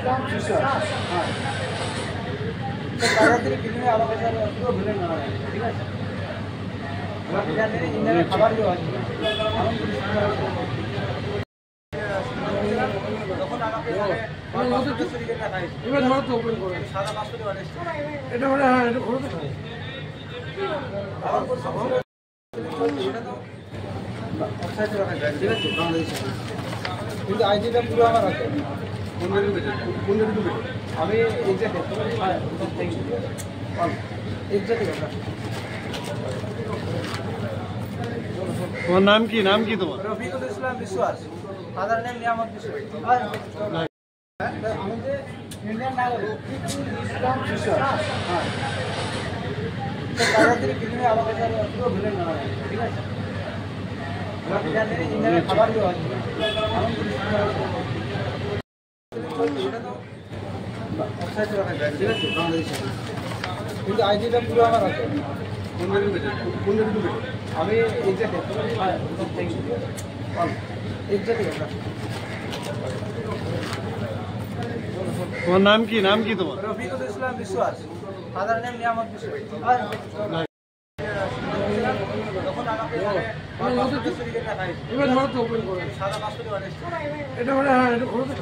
হ্যাঁ, তো বাইরে থেকে কিনে আমাকে স্যার পুরো ভিলেন না ঠিক আছে। এবার এখানে ইন্ডিয়ানের খাবার দেওয়া আছে এমন কিছু যখন আমাকে এবার ধরো তো ওপেন করে সাদা মাছটা দেওয়া এটা মানে হ্যাঁ এটা ঘোরো তো ঠিক আছে বাংলাদেশে কিন্তু আইডিটা পুরো আমার আছে আমি এক্সাক্ট তোমার নাম কি তোমার? রফিকুল ইসলাম বিশ্বাস, ফাদার নেম নিয়ামত বিশ্বাস। আমি যে ইন্ডিয়ান নাগরিক ইসলাম বিশ্বাস। হ্যাঁ, তো বাইরে থেকে কিনে আমাকে স্যার পুরো ভিলেন না ঠিক আছে। এবার এখানে ইন্ডিয়ানের খাবার দেওয়া আছে এমন কিছু ঠিক আছে বাংলাদেশে কিন্তু আইডিটা পুরো আমার আছে আমি এক্সাক্ট তোমার নাম কি তোমার? রফিকুল ইসলাম বিশ্বাস, ফাদার নেম নিয়ামত বিশ্বাস। যখন আমাকে এবার ধরো তো ওপেন করে সাদা মাছটা দেওয়া এটা মানে হ্যাঁ এটা ঘোরো তো